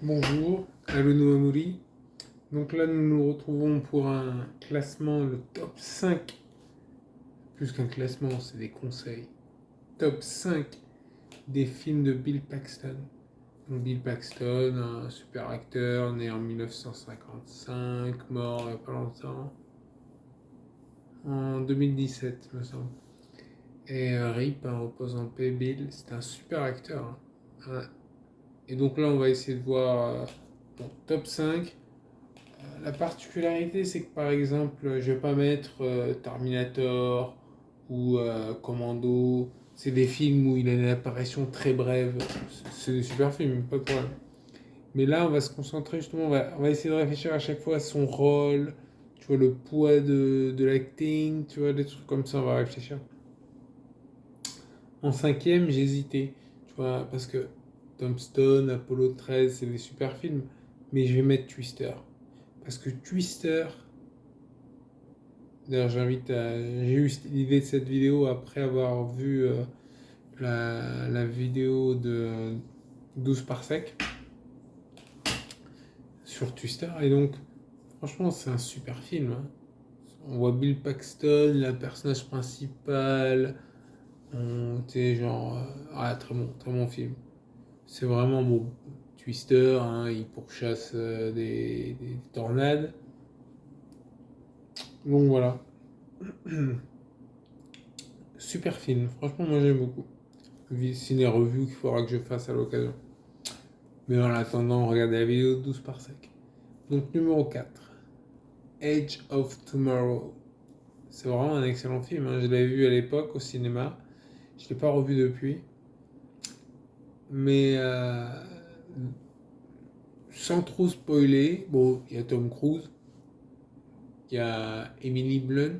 Bonjour, Alonu Amouri. Donc là, nous nous retrouvons pour un classement, le top 5. Plus qu'un classement, c'est des conseils. Top 5 des films de Bill Paxton. Donc Bill Paxton, un super acteur, né en 1955, mort il n'y a pas longtemps, en 2017, me semble. Et RIP, repose en paix, Bill, c'est un super acteur, hein. Ouais. Et donc là, on va essayer de voir top 5. La particularité, c'est que par exemple, je vais pas mettre Terminator ou Commando. C'est des films où il a une apparition très brève. C'est des super films, pas de problème. Mais là, on va se concentrer justement, on va essayer de réfléchir à chaque fois à son rôle, tu vois, le poids de l'acting, tu vois, des trucs comme ça, on va réfléchir. En cinquième, j'ai hésité, tu vois, parce que Tombstone, Apollo 13, c'est des super films, mais je vais mettre Twister. Parce que Twister, d'ailleurs, j'ai eu l'idée de cette vidéo après avoir vu la vidéo de 12 par sec sur Twister. Et donc, franchement, c'est un super film, hein. On voit Bill Paxton, la personnage principale. Tu genre. Très bon film. C'est vraiment bon. Twister, hein, il pourchasse des tornades. Donc voilà. Super film. Franchement, moi j'aime beaucoup. Ciné-review qu'il faudra que je fasse à l'occasion. Mais en attendant, regardez la vidéo de 12 par sec. Donc numéro 4, Edge of Tomorrow. C'est vraiment un excellent film, hein. Je l'avais vu à l'époque au cinéma. Je ne l'ai pas revu depuis. Mais sans trop spoiler, bon, il y a Tom Cruise, il y a Emily Blunt,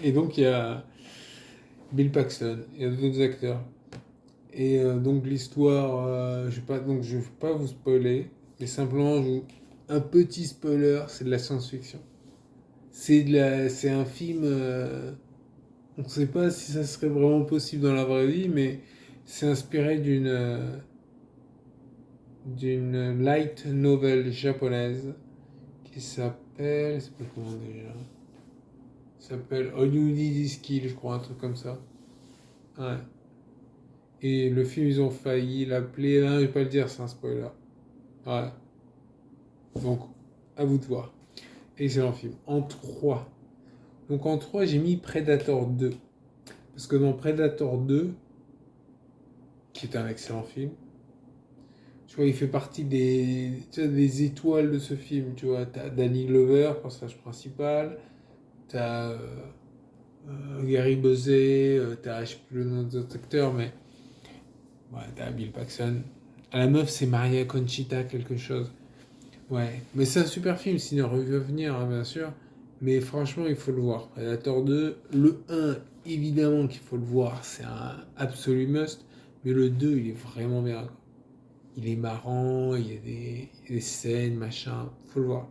et donc il y a Bill Paxton, il y a d'autres acteurs. Et donc l'histoire, je vais pas vous spoiler, mais simplement un petit spoiler, c'est de la science-fiction. C'est un film, on ne sait pas si ça serait vraiment possible dans la vraie vie, mais c'est inspiré d'une light novel japonaise qui s'appelle comment déjà? Ça s'appelle All You Need Is Kill, je crois, un truc comme ça. Ouais. Et le film, ils ont failli l'appeler. Là, je vais pas le dire, c'est un spoiler. Ouais. Donc, à vous de voir. Excellent film. En 3. Donc en 3 j'ai mis Predator 2. Parce que dans Predator 2, qui est un excellent film, tu vois, il fait partie des étoiles de ce film. Tu vois, t'as Danny Glover, personnage principal. T'as Gary Busey. T'as, je sais plus le nom des autres acteurs, mais ouais, t'as Bill Paxton. La meuf, c'est Maria Conchita, quelque chose. Ouais, mais c'est un super film, sinon revenir, hein, bien sûr. Mais franchement, il faut le voir. Predator 2, le un évidemment qu'il faut le voir, c'est un absolu must. Mais le 2 il est vraiment bien, quoi. Il est marrant, il y a des scènes, machin, faut le voir.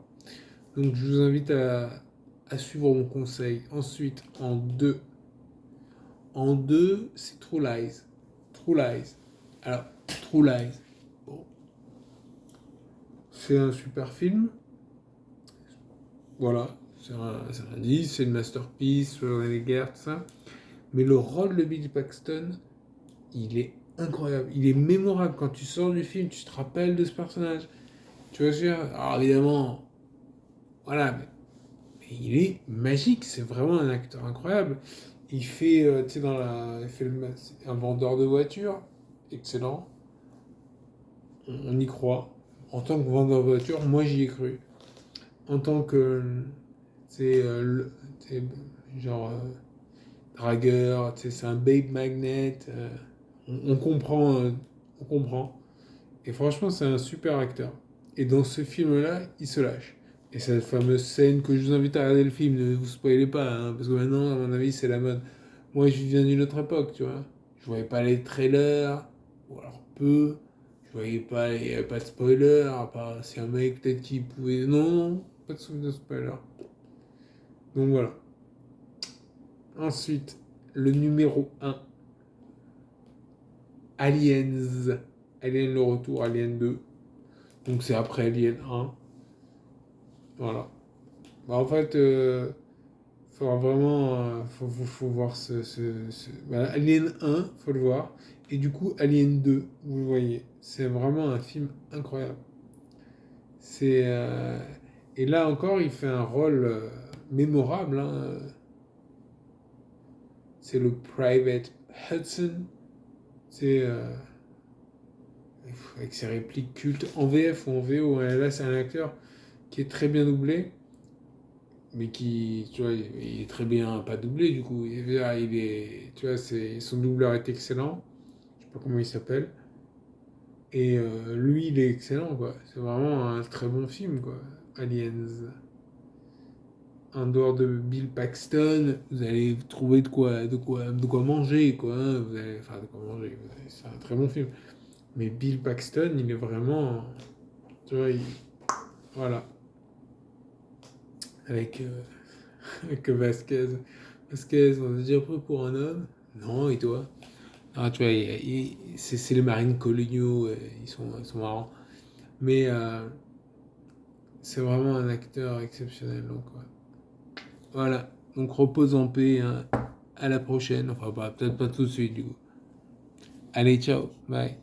Donc je vous invite à suivre mon conseil. Ensuite, en deux c'est True Lies. True Lies. Alors, True Lies. Bon, c'est un super film. Voilà, c'est un 10, c'est une masterpiece sur les guerres, tout ça. Mais le rôle de Bill Paxton, il est incroyable. Il est mémorable. Quand tu sors du film, tu te rappelles de ce personnage. Tu vois ce que je veux dire? Alors évidemment, voilà, mais il est magique. C'est vraiment un acteur incroyable. Il fait, tu sais, il fait un vendeur de voitures. Excellent. On y croit. En tant que vendeur de voitures, moi j'y ai cru. En tant que, c'est genre dragueur, tu sais, c'est un babe magnet. On comprend, on comprend. Et franchement, c'est un super acteur. Et dans ce film-là, il se lâche. Et cette fameuse scène que je vous invite à regarder le film, ne vous spoilez pas, hein, parce que maintenant, à mon avis, c'est la mode. Moi, je viens d'une autre époque, tu vois. Je voyais pas les trailers, ou alors peu. Je voyais pas, il n'y avait pas de spoiler, à part si un mec peut-être qui pouvait. Non, pas de spoiler. Donc voilà. Ensuite, le numéro un, Aliens. Alien le retour, Alien 2. Donc c'est après Alien 1. Voilà. Bah, en fait, faudra vraiment, faut voir voilà, Alien 1, faut le voir. Et du coup, Alien 2, vous le voyez. C'est vraiment un film incroyable. C'est, et là encore, il fait un rôle mémorable, hein. C'est le Private Hudson. C'est avec ses répliques cultes en VF ou en VO, hein. Là, c'est un acteur qui est très bien doublé, mais qui, tu vois, il est très bien pas doublé du coup. Tu vois, son doubleur est excellent. Je sais pas comment il s'appelle. Et lui, il est excellent, quoi. C'est vraiment un très bon film, quoi. Aliens. En dehors de Bill Paxton, vous allez trouver de quoi manger, quoi, hein. Enfin, de quoi manger. C'est un très bon film. Mais Bill Paxton, il est vraiment, tu vois, voilà, avec, avec Vasquez. Vasquez, on a déjà pris pour un homme. Non, et toi? Ah, tu vois, c'est les marines coloniaux, ils sont marrants. Mais c'est vraiment un acteur exceptionnel, donc ouais. Voilà, donc repose en paix, hein. À la prochaine, enfin bah, peut-être pas tout de suite du coup. Allez, ciao, bye.